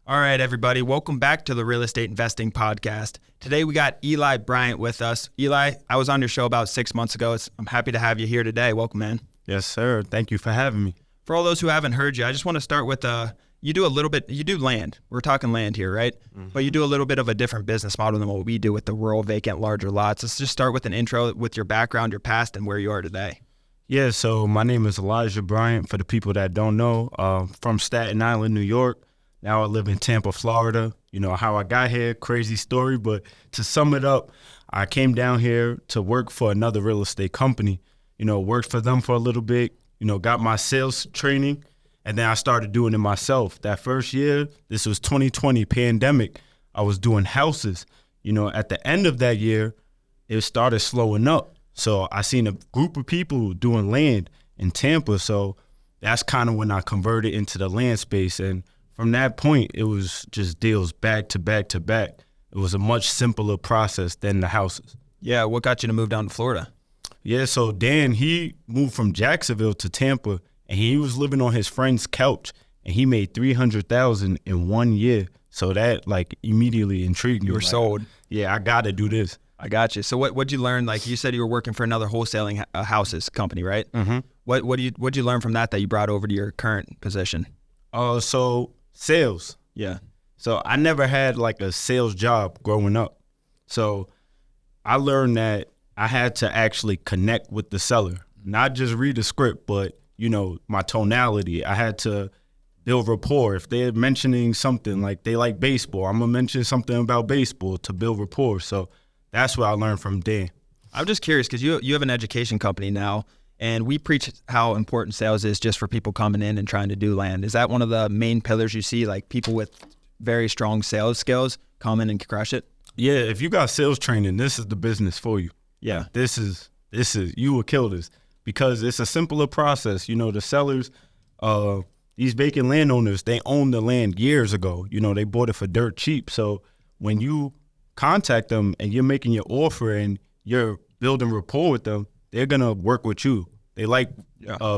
All right, everybody. Welcome back to the Real Estate Investing Podcast. Today, we got Eli Bryant with us. Eli, I was on your show about 6 months ago. I'm happy to have you here today. Welcome, man. Yes, sir. Thank you for having me. For all those who haven't heard you, I just want to start with, you do land. We're talking land here, right? Mm-hmm. But you do a little bit of a different business model than what we do with the rural, vacant, larger lots. Let's just start with an intro with your background, your past, and where you are today. Yeah, so my name is Elijah Bryant, for the people that don't know, from Staten Island, New York. Now I live in Tampa, Florida. You know, how I got here, crazy story. But to sum it up, I came down here to work for another real estate company. You know, worked for them for a little bit, got my sales training, and then I started doing it myself. That first year, this was 2020 pandemic, I was doing houses. At the end of that year, it started slowing up. So I seen a group of people doing land in Tampa. So that's kind of when I converted into the land space. And from that point, it was just deals back to back to back. It was a much simpler process than the houses. Yeah, what got you to move down to Florida? Yeah, so Dan, he moved from Jacksonville to Tampa, and he was living on his friend's couch, and he made $300,000 in 1 year. So that immediately intrigued me. You were sold. Yeah, I got to do this. I got you. So what'd you learn? Like you said, you were working for another wholesaling houses company, right? Mm-hmm. What'd you learn from that you brought over to your current position? So sales. Yeah. So I never had a sales job growing up. So I learned that I had to actually connect with the seller, not just read a script, but, my tonality. I had to build rapport. If they're mentioning something like they like baseball, I'm going to mention something about baseball to build rapport. So that's what I learned from Dan. I'm just curious because you have an education company now, and we preach how important sales is just for people coming in and trying to do land. Is that one of the main pillars you see, like people with very strong sales skills come in and crush it? Yeah, if you got sales training, this is the business for you. Yeah. This is you will kill this because it's a simpler process. The sellers, these vacant landowners, they owned the land years ago. They bought it for dirt cheap. So when you contact them and you're making your offer and you're building rapport with them, they're going to work with you. They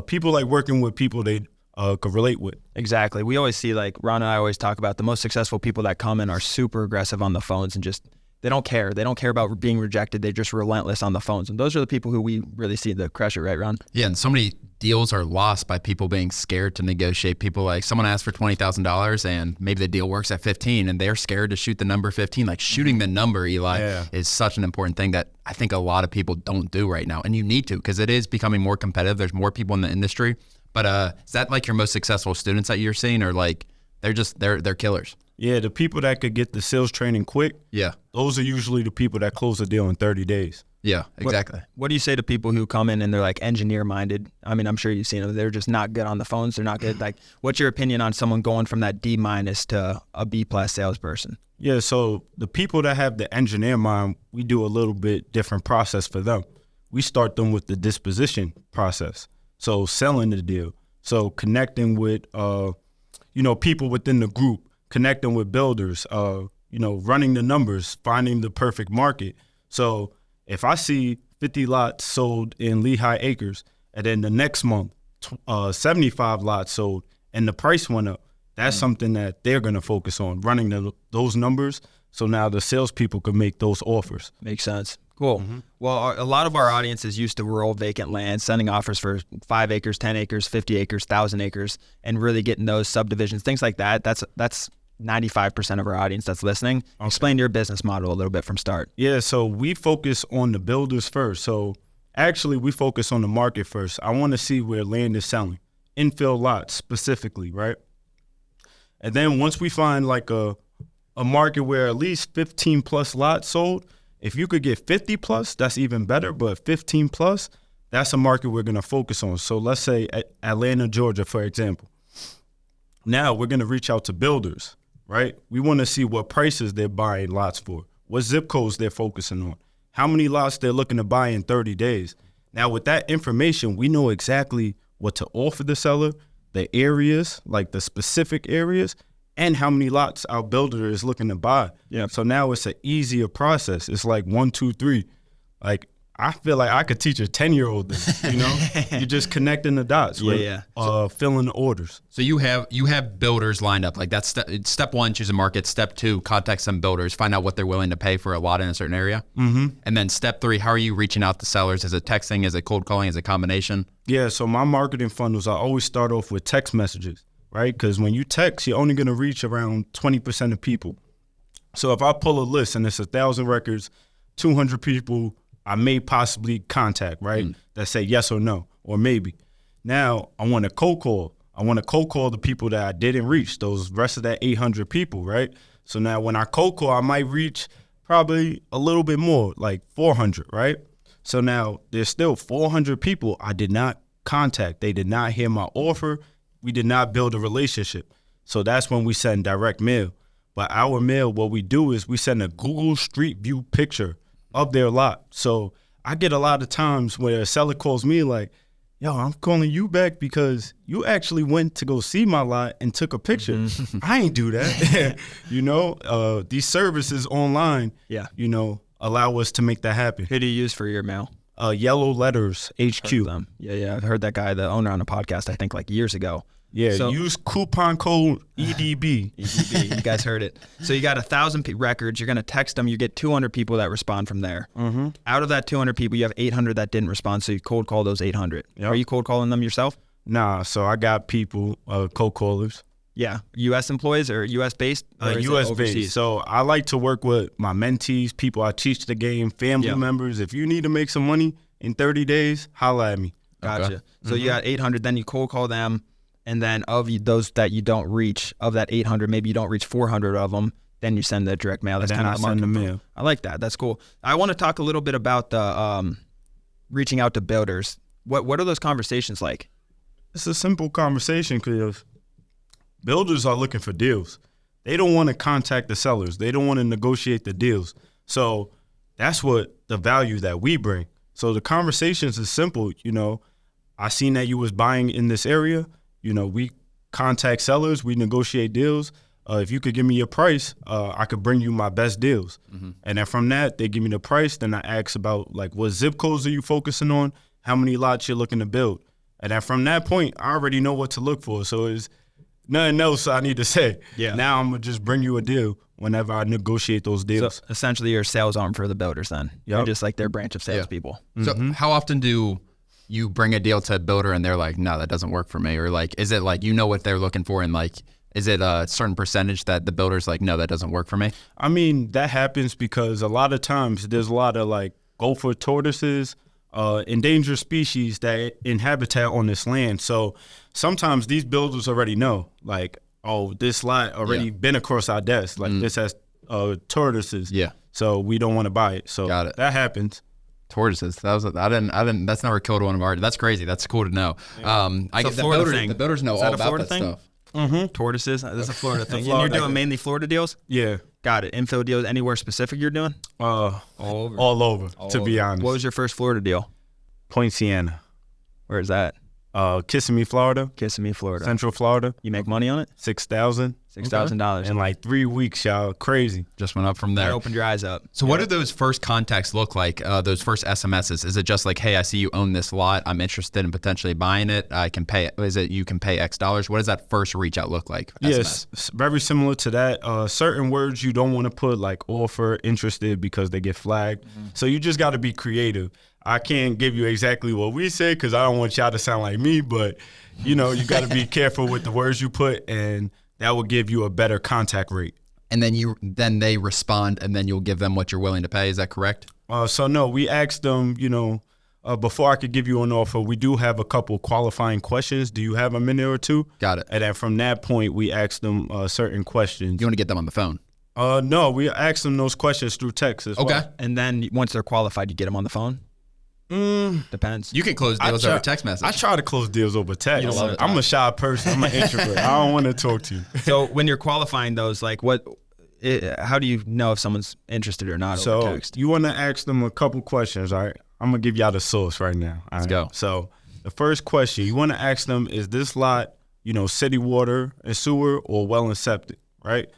people like working with people they could relate with. Exactly. We always see, Ron and I always talk about the most successful people that come in are super aggressive on the phones and just, they don't care. They don't care about being rejected. They're just relentless on the phones. And those are the people who we really see the crush it, right, Ron? Yeah, and so many deals are lost by people being scared to negotiate. People someone asks for $20,000 and maybe the deal works at 15 and they're scared to shoot the number 15. Shooting the number, Eli, is such an important thing that I think a lot of people don't do right now. And you need to, because it is becoming more competitive. There's more people in the industry. But is that your most successful students that you're seeing, or they're killers? Yeah, the people that could get the sales training quick, those are usually the people that close the deal in 30 days. Yeah, exactly. What do you say to people who come in and they're engineer minded? I mean, I'm sure you've seen them. They're just not good on the phones. They're not good. What's your opinion on someone going from that D- to a B+ salesperson? Yeah, so the people that have the engineer mind, we do a little bit different process for them. We start them with the disposition process. So selling the deal. So connecting with, people within the group, connecting with builders, running the numbers, finding the perfect market. So if I see 50 lots sold in Lehigh Acres, and then the next month, 75 lots sold, and the price went up, that's something that they're going to focus on, running those numbers. So now the salespeople can make those offers. Makes sense. Cool. Mm-hmm. Well, a lot of our audience is used to rural vacant land, sending offers for 5 acres, 10 acres, 50 acres, 1,000 acres, and really getting those subdivisions, things like that. That's 95% of our audience that's listening. Okay. Explain your business model a little bit from start. Yeah, so we focus on the builders first. So actually, we focus on the market first. I want to see where land is selling, infill lots specifically, right? And then once we find a market where at least 15 plus lots sold, if you could get 50 plus, that's even better. But 15 plus, that's a market we're going to focus on. So let's say Atlanta, Georgia, for example. Now we're going to reach out to builders, right? We want to see what prices they're buying lots for, what zip codes they're focusing on, how many lots they're looking to buy in 30 days. Now with that information, we know exactly what to offer the seller, the areas, the specific areas, and how many lots our builder is looking to buy. Yeah. So now it's an easier process. It's 1, 2, 3. I feel like I could teach a 10-year-old this, you know? You're just connecting the dots with filling the orders. So you have builders lined up. Like that's step one, choose a market. Step two, contact some builders, find out what they're willing to pay for a lot in a certain area. Mm-hmm. And then step three, how are you reaching out to sellers? Is it texting? Is it cold calling? Is it a combination? Yeah, so my marketing funnels, I always start off with text messages, right? Because when you text, you're only going to reach around 20% of people. So if I pull a list and it's 1,000 records, 200 people I may possibly contact, right? That say yes or no, or maybe. Now I want to cold call. I want to cold call the people that I didn't reach, those rest of that 800 people, right? So now when I cold call, I might reach probably a little bit more, like 400, right? So now there's still 400 people I did not contact. They did not hear my offer. We did not build a relationship. So that's when we send direct mail. But our mail, what we do is we send a Google Street View picture of their lot. So I get a lot of times where a seller calls me like, yo, I'm calling you back because you actually went to go see my lot and took a picture. I ain't do that. You know, these services online, you know, allow us to make that happen. Who do you use for your mail? Yellow Letters HQ. Yeah. I've heard that guy, the owner on a podcast, I think like years ago. Yeah, so, use coupon code EDB. EDB, you guys heard it. So you got 1,000 records. You're going to text them. You get 200 people that respond from there. Mm-hmm. Out of that 200 people, you have 800 that didn't respond, so you cold call those 800. Yep. Are you cold calling them yourself? Nah, so I got people, cold callers. Yeah, U.S. employees or U.S. based? U.S. based. So I like to work with my mentees, people I teach the game, family members. If you need to make some money in 30 days, holla at me. Gotcha. Okay. So you got 800, then you cold call them. And then of those that you don't reach, of that 800, maybe you don't reach 400 of them, then you send the direct mail. That's kind of the mail. I like that. That's cool. I want to talk a little bit about the reaching out to builders. What are those conversations like? It's a simple conversation because builders are looking for deals. They don't want to contact the sellers. They don't want to negotiate the deals. So that's what the value that we bring. So the conversations is simple. You know, I seen that you was buying in this area. You know, we contact sellers, we negotiate deals. If you could give me your price, I could bring you my best deals. Mm-hmm. And then from that, they give me the price. Then I ask about like what zip codes are you focusing on? How many lots you're looking to build? And then from that point, I already know what to look for. So it's nothing else I need to say. Yeah. Now I'm going to just bring you a deal whenever I negotiate those deals. So essentially you're a sales arm for the builders then. Yep. You're just like their branch of salespeople. Yeah. So how often do you bring a deal to a builder and they're like, no, that doesn't work for me? Or like, is it like, you know what they're looking for and like, is it a certain percentage that the builder's like, no, that doesn't work for me? I mean, that happens because a lot of times there's a lot of like gopher tortoises, endangered species that inhabit on this land. So sometimes these builders already know like, oh, this lot already been across our desk. Like this has tortoises. Yeah. So we don't want to buy it. So that happens. Tortoises. I didn't. That's never killed one of our. That's crazy. That's cool to know. I get the builders know all about that stuff. Mm-hmm. Tortoises. That's a Florida thing. And you're doing mainly Florida deals? Yeah. Got it. Infill deals. Anywhere specific you're doing? All over. To be honest. What was your first Florida deal? Point Siena. Where is that? Kissimmee, Florida. Kissimmee, Florida. Central Florida. You make money on it? $6,000. $6,000 in like 3 weeks, y'all. Crazy. Just went up from there. That opened your eyes up. So what do those first contacts look like? Those first SMSs? Is it just like, hey, I see you own this lot. I'm interested in potentially buying it. I can pay. Is it you can pay X dollars? What does that first reach out look like? Yes, very similar to that. Certain words you don't want to put like offer, interested because they get flagged. Mm-hmm. So you just got to be creative. I can't give you exactly what we say because I don't want y'all to sound like me, but you know, you got to be careful with the words you put, and that will give you a better contact rate. And then they respond, and then you'll give them what you're willing to pay. Is that correct? So no, we asked them, you know, before I could give you an offer, we do have a couple qualifying questions. Do you have a minute or two? Got it. And then from that point, we asked them certain questions. You want to get them on the phone? No, we asked them those questions through text as well. Okay. And then once they're qualified, you get them on the phone? Depends. You can close deals over text message. I try to close deals over text. I'm a shy person. I'm an introvert. I don't want to talk to you. So when you're qualifying those, like how do you know if someone's interested or not over text? You want to ask them a couple questions, all right? I'm going to give y'all the source right now. Let's go. So the first question, you want to ask them, is this lot, you know, city water and sewer or well and septic, right?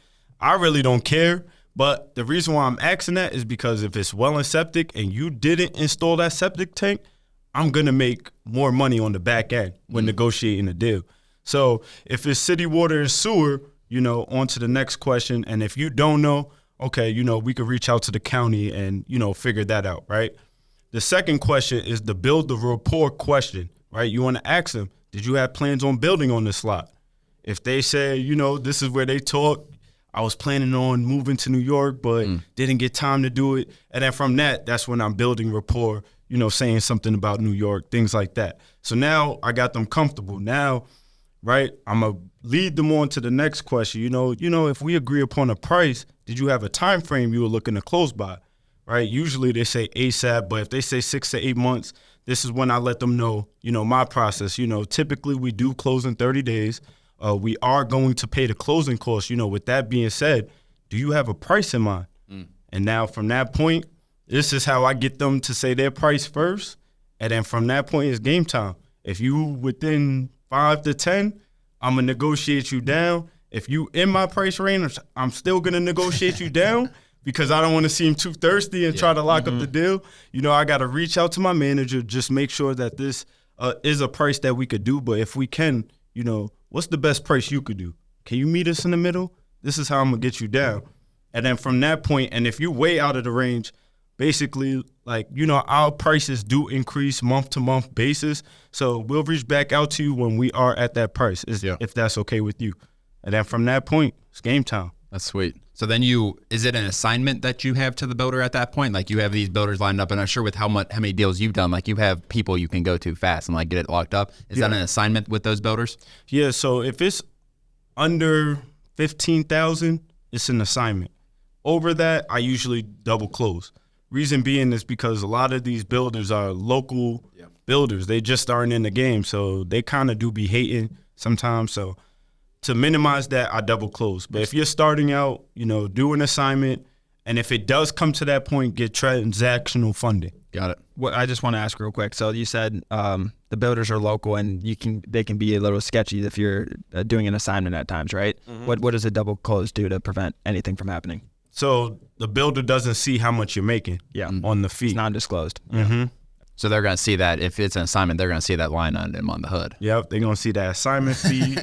I really don't care, But the reason why I'm asking that is because if it's well and septic and you didn't install that septic tank, I'm going to make more money on the back end when negotiating a deal. So if it's city water and sewer, on to the next question. And if you don't know, okay, we could reach out to the county and, figure that out, right? The second question is the build the rapport question, right? You want to ask them, did you have plans on building on this lot? If they say, this is where they talk, I was planning on moving to New York, but didn't get time to do it. And then from that's when I'm building rapport, saying something about New York, things like that. So now I got them comfortable. Now, right, I'm going to lead them on to the next question. If we agree upon a price, did you have a time frame you were looking to close by? Right? Usually they say ASAP, but if they say 6 to 8 months, this is when I let them know, my process. Typically we do close in 30 days. We are going to pay the closing costs. With that being said, do you have a price in mind? And now from that point, this is how I get them to say their price first. And then from that point, it's game time. If you within 5 to 10, I'm going to negotiate you down. If you in my price range, I'm still going to negotiate you down because I don't want to seem too thirsty and try to lock up the deal. I got to reach out to my manager, just make sure that this is a price that we could do. But if we can, what's the best price you could do? Can you meet us in the middle? This is how I'm going to get you down. And then from that point, and if you're way out of the range, basically, our prices do increase month to month basis. So we'll reach back out to you when we are at that price, if that's okay with you. And then from that point, it's game time. That's sweet. So then is it an assignment that you have to the builder at that point? Like you have these builders lined up, and I'm sure with how many deals you've done, like you have people you can go to fast and get it locked up. Is that an assignment with those builders? Yeah. So if it's under 15,000, it's an assignment. Over that, I usually double close. Reason being is because a lot of these builders are local builders. They just starting in the game, so they kind of do be hating sometimes. So to minimize that, I double close. But if you're starting out, do an assignment, and if it does come to that point, get transactional funding. Got it. Well, I just want to ask real quick. So you said the builders are local, and they can be a little sketchy if you're doing an assignment at times, right? What does a double close do to prevent anything from happening? So the builder doesn't see how much you're making on the fee. It's non-disclosed. So they're going to see that. If it's an assignment, they're going to see that line item on the hood. Yep, they're going to see that assignment fee,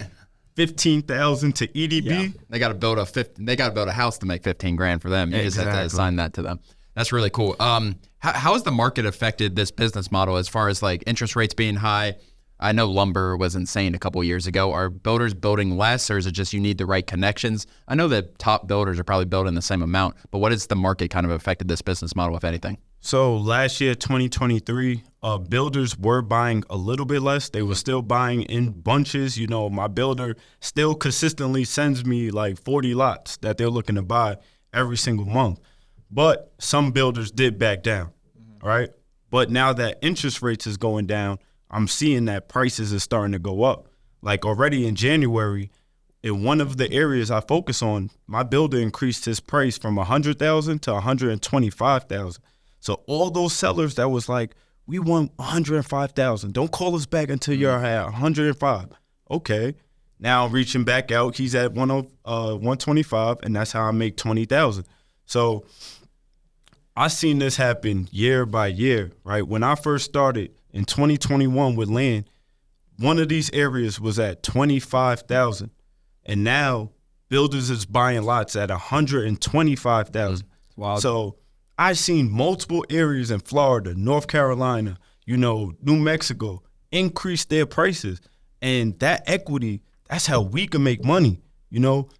15,000 to EDB. Yeah. They got to build a house to make $15,000 for them. You just have to assign that to them. That's really cool. How has the market affected this business model as far as interest rates being high? I know lumber was insane a couple of years ago. Are builders building less, or is it just you need the right connections? I know that top builders are probably building the same amount, but what has the market kind of affected this business model, if anything? So last year, 2023, builders were buying a little bit less. They were still buying in bunches. My builder still consistently sends me 40 lots that they're looking to buy every single month. But some builders did back down, right? But now that interest rates is going down, I'm seeing that prices are starting to go up. Already in January, in one of the areas I focus on, my builder increased his price from $100,000 to $125,000. So all those sellers that was we want $105,000. Don't call us back until you're at $105,000. Okay. Now reaching back out, he's at $125,000, and that's how I make $20,000. So I seen this happen year by year, right? When I first started in 2021 with land, one of these areas was at $25,000, and now builders is buying lots at $125,000. Wow. So I've seen multiple areas in Florida, North Carolina, New Mexico increase their prices, and that equity, that's how we can make money,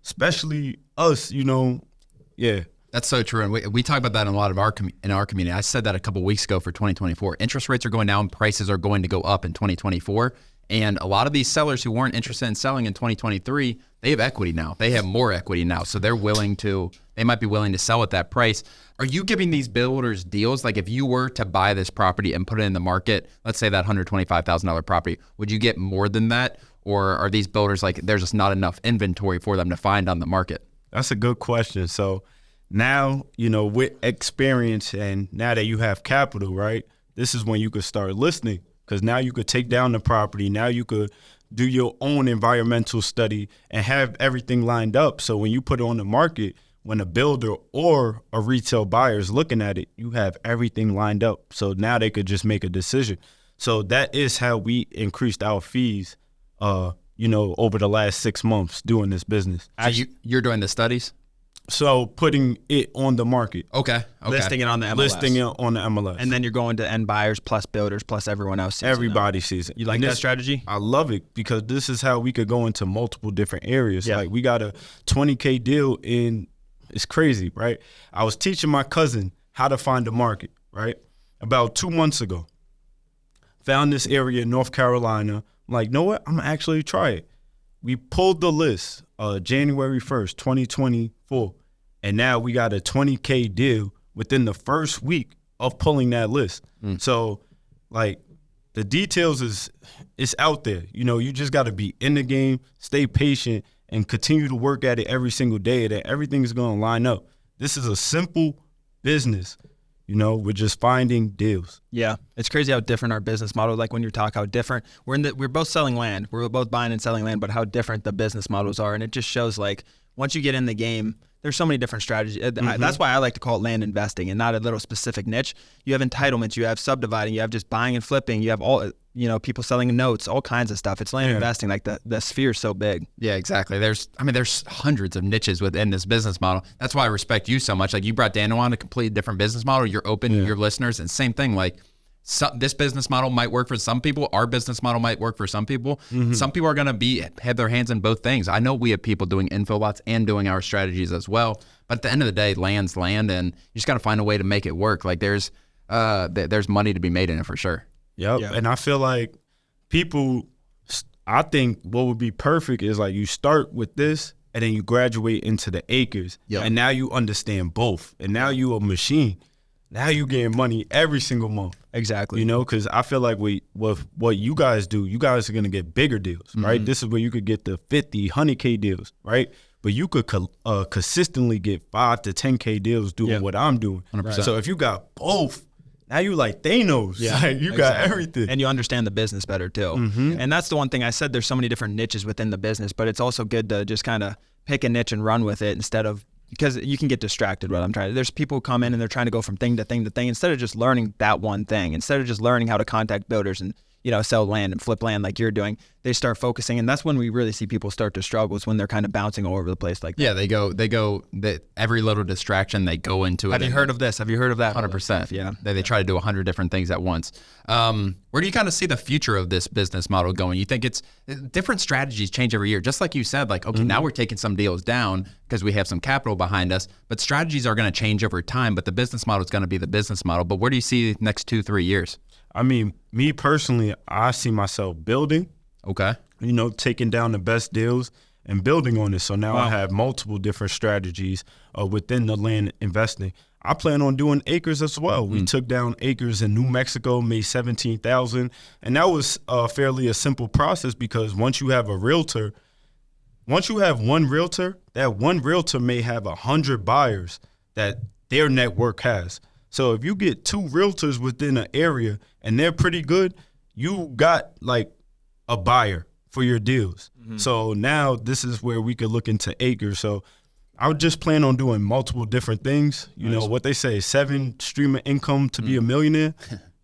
especially us, yeah. That's so true, and we talk about that in a lot of our community. I said that a couple of weeks ago for 2024. Interest rates are going down, prices are going to go up in 2024, and a lot of these sellers who weren't interested in selling in 2023, they have equity now. They have more equity now, so they might be willing to sell at that price. Are you giving these builders deals? If you were to buy this property and put it in the market, let's say that $125,000 property, would you get more than that, or are these builders there's just not enough inventory for them to find on the market? That's a good question. So now, with experience and now that you have capital, right, this is when you could start listening, because now you could take down the property. Now you could do your own environmental study and have everything lined up. So when you put it on the market, when a builder or a retail buyer is looking at it, you have everything lined up. So now they could just make a decision. So that is how we increased our fees, over the last 6 months doing this business. So you're doing the studies? So putting it on the market. Okay. Listing it on the MLS. Listing it on the MLS. And then you're going to end buyers plus builders plus everyone else sees Everybody sees it. You like that strategy? I love it because this is how we could go into multiple different areas. Yeah. Like we got a 20K deal in, it's crazy, right? I was teaching my cousin how to find a market, right? About 2 months ago. Found this area in North Carolina. I'm like, you know what? I'm going to actually try it. We pulled the list January 1st, 2024. And now we got a 20K deal within the first week of pulling that list. So, like, the details it's out there. You just got to be in the game, stay patient, and continue to work at it every single day. That everything's going to line up. This is a simple business. We're just finding deals. Yeah, it's crazy how different our business model. Like when you talk, how different we're both selling land. We're both buying and selling land, but how different the business models are, and it just shows like once you get in the game. There's so many different strategies. That's why I like to call it land investing and not a little specific niche. You have entitlements, you have subdividing, you have just buying and flipping, you have all, people selling notes, all kinds of stuff. It's land investing. Like the sphere is so big. Yeah, exactly. There's hundreds of niches within this business model. That's why I respect you so much. Like you brought Daniel on a completely different business model. You're open to your listeners, and same thing. Like this business model might work for some people. Our business model might work for some people. Some people are going to have their hands in both things. I know we have people doing info lots and doing our strategies as well. But at the end of the day, land's land, and you just got to find a way to make it work. Like there's money to be made in it for sure. Yep. And I feel like I think what would be perfect is like you start with this and then you graduate into the acres. Yep. And now you understand both. And now you a machine. Now you getting money every single month. Exactly. Because I feel like with what you guys do, you guys are going to get bigger deals, right? This is where you could get the 50, 100K deals, right? But you could consistently get 5 to 10K deals doing what I'm doing. 100%. So if you got both, now you like Thanos. Yeah, like you got everything. And you understand the business better too. And that's the one thing I said, there's so many different niches within the business, but it's also good to just kind of pick a niche and run with it instead of, because you can get distracted. There's people who come in and they're trying to go from thing to thing to thing instead of just learning that one thing, instead of just learning how to contact builders and sell land and flip land like you're doing. They start focusing, and that's when we really see people start to struggle. Is when they're kind of bouncing all over the place like that. Yeah, they go. Every little distraction they go into it. Have you heard of this? Have you heard of that? 100%. Yeah. They try to do 100 different things at once. Where do you kind of see the future of this business model going? You think it's different strategies change every year, just like you said. Like now we're taking some deals down because we have some capital behind us, but strategies are going to change over time. But the business model is going to be the business model. But where do you see the next 2-3 years? I mean, me personally, I see myself building. Okay. Taking down the best deals and building on it. So now I have multiple different strategies within the land investing. I plan on doing acres as well. We took down acres in New Mexico, made $17,000, and that was fairly a simple process because once you have one realtor, that one realtor may have 100 buyers that their network has. So if you get 2 realtors within an area and they're pretty good, you got like a buyer for your deals. So now this is where we could look into acres. So I would just plan on doing multiple different things. You know what they say, 7 stream of income to be a millionaire.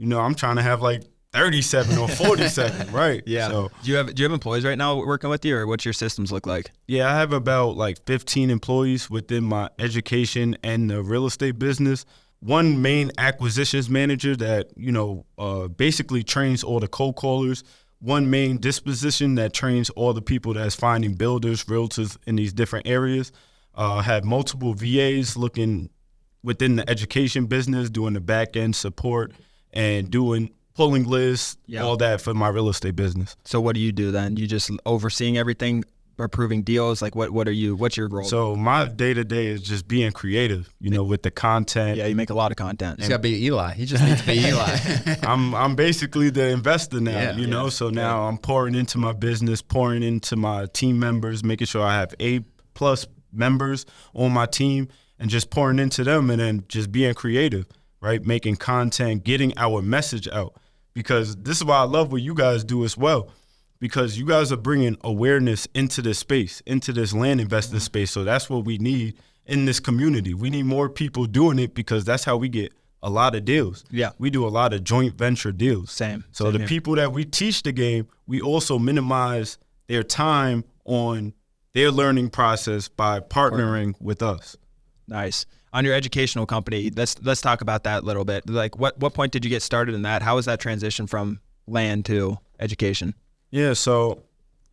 I'm trying to have like 37 or 47, right? Yeah. So, do you have employees right now working with you, or what's your systems look like? Yeah, I have about like 15 employees within my education and the real estate business. One main acquisitions manager that, basically trains all the cold callers. One main disposition that trains all the people that's finding builders, realtors in these different areas. Have multiple VAs looking within the education business, doing the back end support and pulling lists, all that for my real estate business. So what do you do then? You just overseeing everything, approving deals? Like what's your role? So my day-to-day is just being creative, with the content. Yeah, you make a lot of content. He's got to be Eli. He just needs to be Eli. I'm basically the investor now, so now I'm pouring into my business, pouring into my team members, making sure I have A+ members on my team and just pouring into them and then just being creative, right? Making content, getting our message out, because this is why I love what you guys do as well. Because you guys are bringing awareness into this space, into this land investing space. So that's what we need in this community. We need more people doing it because that's how we get a lot of deals. Yeah. We do a lot of joint venture deals. Same. So the people that we teach the game, we also minimize their time on their learning process by partnering with us. Nice. On your educational company, let's talk about that a little bit. Like, what point did you get started in that? How was that transition from land to education? Yeah, so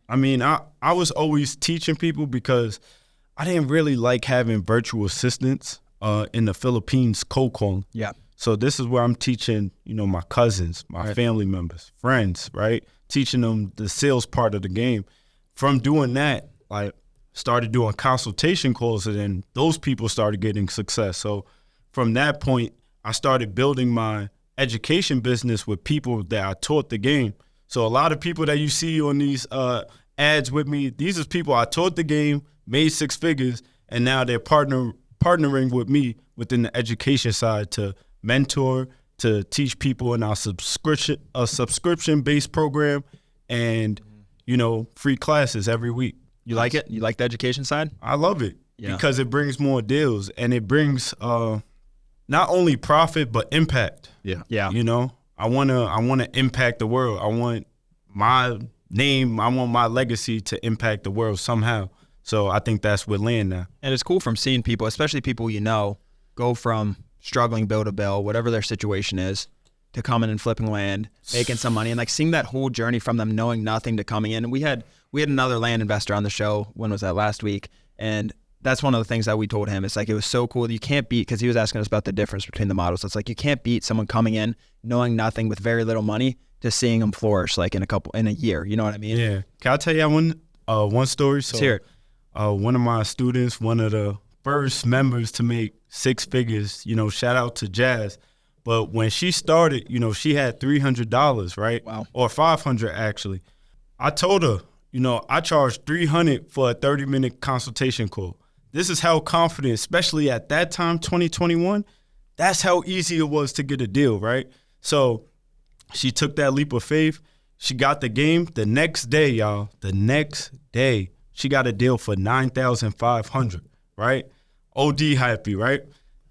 I mean, I was always teaching people because I didn't really like having virtual assistants in the Philippines cold calling. Yeah. So this is where I'm teaching, my cousins, my family members, friends, right? Teaching them the sales part of the game. From doing that, like, started doing consultation calls, and then those people started getting success. So from that point, I started building my education business with people that I taught the game. So a lot of people that you see on these ads with me, these are people I taught the game, made 6 figures, and now they're partnering with me within the education side to mentor, to teach people in our subscription-based program, and free classes every week. You like it? You like the education side? I love it because it brings more deals, and it brings not only profit but impact. Yeah. I wanna impact the world. I want my name, I want my legacy to impact the world somehow. So I think that's with land now. And it's cool from seeing people, especially people go from struggling bill to bill, whatever their situation is, to coming and flipping land, making some money, and like seeing that whole journey from them knowing nothing to coming in. And we had another land investor on the show. When was that? Last week. And that's one of the things that we told him. It's like, it was so cool that you can't beat, because he was asking us about the difference between the models. It's like, you can't beat someone coming in knowing nothing with very little money to seeing them flourish like in a year. You know what I mean? Yeah. Can I tell you one story? So, let's hear it. One of my students, one of the first members to make 6 figures, shout out to Jazz. But when she started, she had $300, right? Wow. Or $500 actually. I told her, I charged $300 for a 30-minute consultation call. This is how confident, especially at that time, 2021, that's how easy it was to get a deal, right? So she took that leap of faith. She got the game. The next day, y'all, she got a deal for $9,500, right? OD happy, right?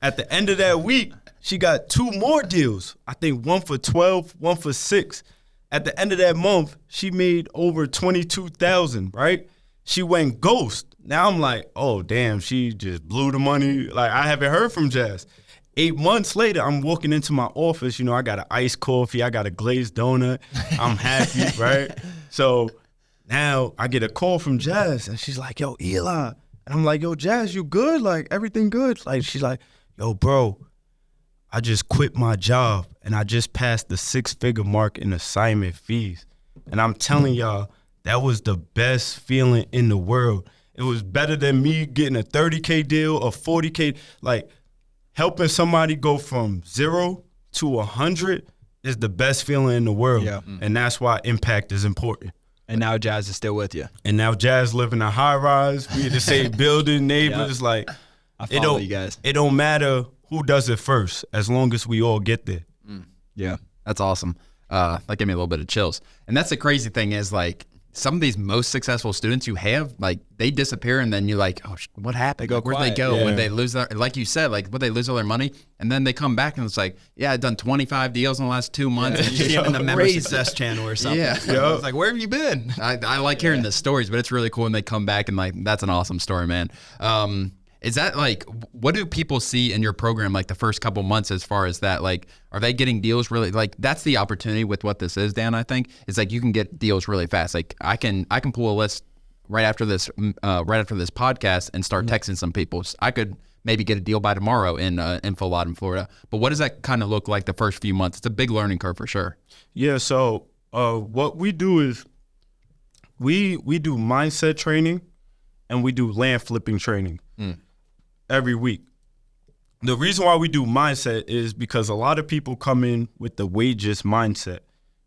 At the end of that week, she got 2 more deals. I think one for 12, one for 6. At the end of that month, she made over $22,000, right? She went ghost. Now I'm like, oh, damn, she just blew the money. Like, I haven't heard from Jazz. 8 months later, I'm walking into my office. I got an iced coffee. I got a glazed donut. I'm happy, right? So now I get a call from Jazz, and she's like, yo, Eli. And I'm like, yo, Jazz, you good? Like, everything good? Like, she's like, yo, bro, I just quit my job, and I just passed the 6-figure mark in assignment fees. And I'm telling y'all, that was the best feeling in the world. It was better than me getting a 30K deal, a 40K. Like, helping somebody go from 0 to 100 is the best feeling in the world. Yeah. And that's why impact is important. And now Jazz is still with you. And now Jazz live in a high rise. We in the same building, neighbors. Yep. Like, I follow you guys. It don't matter who does it first, as long as we all get there. Yeah. That's awesome. That gave me a little bit of chills. And that's the crazy thing is, like, some of these most successful students you have, like, they disappear, and then you're like, oh, what happened? They go Where'd quiet. they go? Yeah. Would they lose their, like you said, would they lose all their money? And then they come back, and it's like, yeah, I've done 25 deals in the last 2 months. And you see him in the member Crazy. success channel or something. Yeah. I was like, where have you been? I like hearing the stories, but it's really cool when they come back, and like, that's an awesome story, man. Is that like, what do people see in your program like the first couple months as far as that? Like, are they getting deals really? Like, that's the opportunity with what this is, Dan, I think, is like you can get deals really fast. Like, I can pull a list right after this podcast and start texting some people. I could maybe get a deal by tomorrow in Info in Florida. But what does that kind of look like the first few months? It's a big learning curve for sure. Yeah, so what we do is we do mindset training, and we do land flipping training every week. The reason why we do mindset is because a lot of people come in with the wages mindset.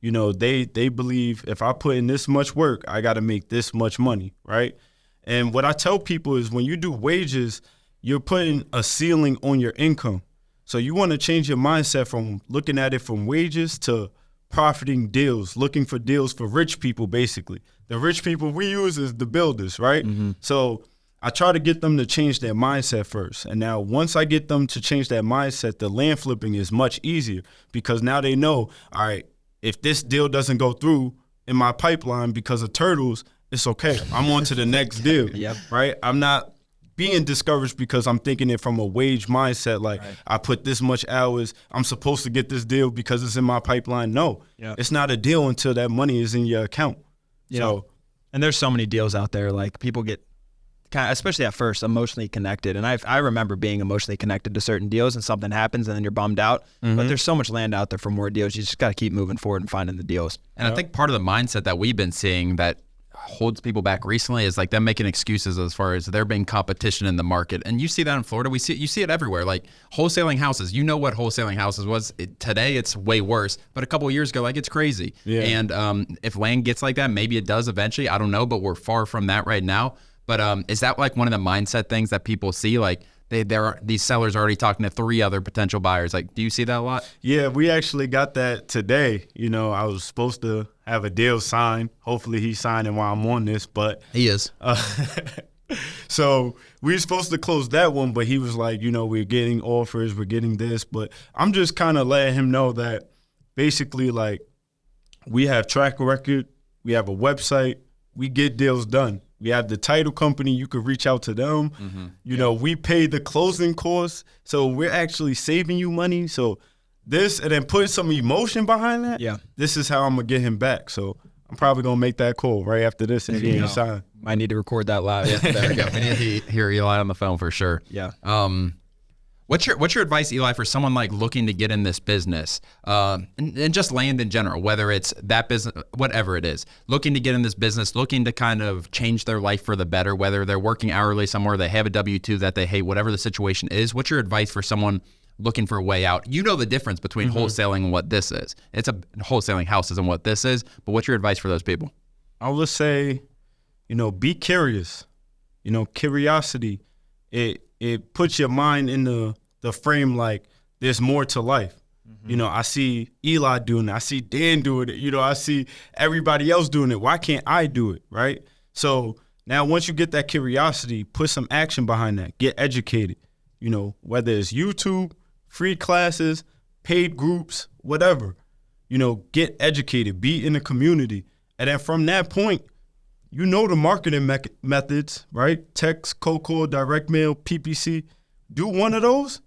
They believe if I put in this much work, I got to make this much money, right? And what I tell people is when you do wages, you're putting a ceiling on your income. So you want to change your mindset from looking at it from wages to profiting deals, looking for deals for rich people, basically. The rich people we use is the builders, right? So I try to get them to change their mindset first. And now once I get them to change that mindset, the land flipping is much easier because now they know, all right, if this deal doesn't go through in my pipeline because of turtles, it's okay. I'm on to the next deal, right? I'm not being discouraged because I'm thinking it from a wage mindset. Like I put this much hours, I'm supposed to get this deal because it's in my pipeline. No, it's not a deal until that money is in your account. So, and there's so many deals out there. Like people get kind of, especially at first, emotionally connected. And I remember being emotionally connected to certain deals, and something happens and then you're bummed out. But there's so much land out there for more deals. You just got to keep moving forward and finding the deals. And I think part of the mindset that we've been seeing that holds people back recently is like them making excuses as far as there being competition in the market. And you see that in Florida. You see it everywhere. Like wholesaling houses. You know what wholesaling houses was. Today it's way worse. But a couple of years ago, like it's crazy. Yeah. And if land gets like that, maybe it does eventually. I don't know, but we're far from that right now. But is that like one of the mindset things that people see? Like these sellers are already talking to 3 other potential buyers. Like, do you see that a lot? Yeah, we actually got that today. You know, I was supposed to have a deal signed. Hopefully he's signing while I'm on this, but he is. So we were supposed to close that one, but he was like, you know, we're getting offers, we're getting this. But I'm just kind of letting him know that basically, like, we have track record, we have a website, we get deals done. We have the title company. You could reach out to them. You know, we pay the closing costs. So we're actually saving you money. So this, and then put some emotion behind that. Yeah. This is how I'm going to get him back. So I'm probably going to make that call right after this and he ain't signed. Might need to record that live. Yeah, there we go. We need to hear Eli on the phone for sure. Yeah. What's your advice, Eli, for someone like looking to get in this business and just land in general, whether it's that business, whatever it is, looking to get in this business, looking to kind of change their life for the better, whether they're working hourly somewhere, they have a W-2 that they hate, whatever the situation is. What's your advice for someone looking for a way out? You know the difference between wholesaling and what this is. It's a wholesaling houses and what this is, but what's your advice for those people? I would say, you know, be curious. You know, curiosity, it puts your mind in the frame like there's more to life. You know, I see Eli doing it. I see Dan doing it. You know, I see everybody else doing it. Why can't I do it, right? So now once you get that curiosity, put some action behind that. Get educated. You know, whether it's YouTube, free classes, paid groups, whatever. You know, get educated. Be in the community. And then from that point, you know the marketing methods, right? Text, cold call, direct mail, PPC. Do one of those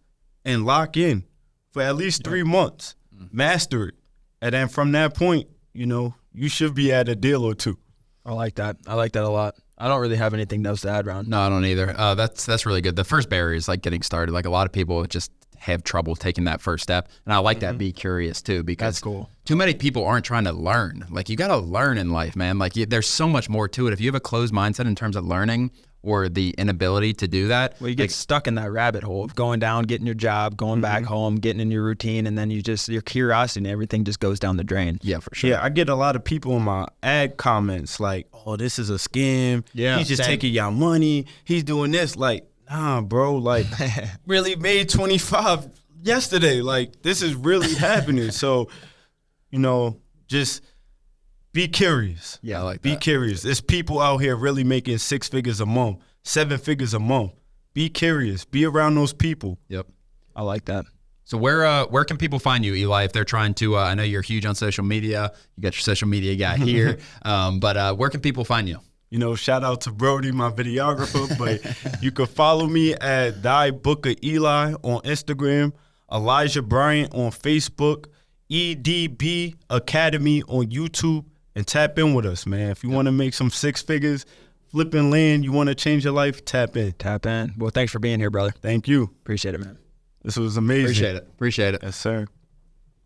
and lock in for at least 3 months. Master it. And then from that point, you know, you should be at a deal or 2. I like that. I like that a lot. I don't really have anything else to add, Ron. No, I don't either. That's really good. The first barrier is like getting started. Like a lot of people just have trouble taking that first step. And I like that. Be curious too, because that's cool. Too many people aren't trying to learn. Like you got to learn in life, man. Like there's so much more to it. If you have a closed mindset in terms of learning or the inability to do that, well, you get stuck in that rabbit hole of going down, getting your job, going back home, getting in your routine, and then your curiosity and everything just goes down the drain. Yeah, for sure. Yeah, I get a lot of people in my ad comments like, oh, this is a scam. Yeah, he's just taking y'all money. He's doing this. Like, nah, bro, like really made 25 yesterday. Like, this is really happening. So, you know, just be curious. Yeah, I like that. Be curious. There's people out here really making 6 figures a month, 7 figures a month. Be curious. Be around those people. Yep. I like that. So where can people find you, Eli, if they're trying to, I know you're huge on social media. You got your social media guy here. But where can people find you? You know, shout out to Brody, my videographer. But you can follow me at Die Booker Eli on Instagram, Elijah Bryant on Facebook, EDB Academy on YouTube. And tap in with us, man. If you want to make some 6 figures, flipping land, you want to change your life, tap in. Tap in. Well, thanks for being here, brother. Thank you. Appreciate it, man. This was amazing. Appreciate it. Yes, sir.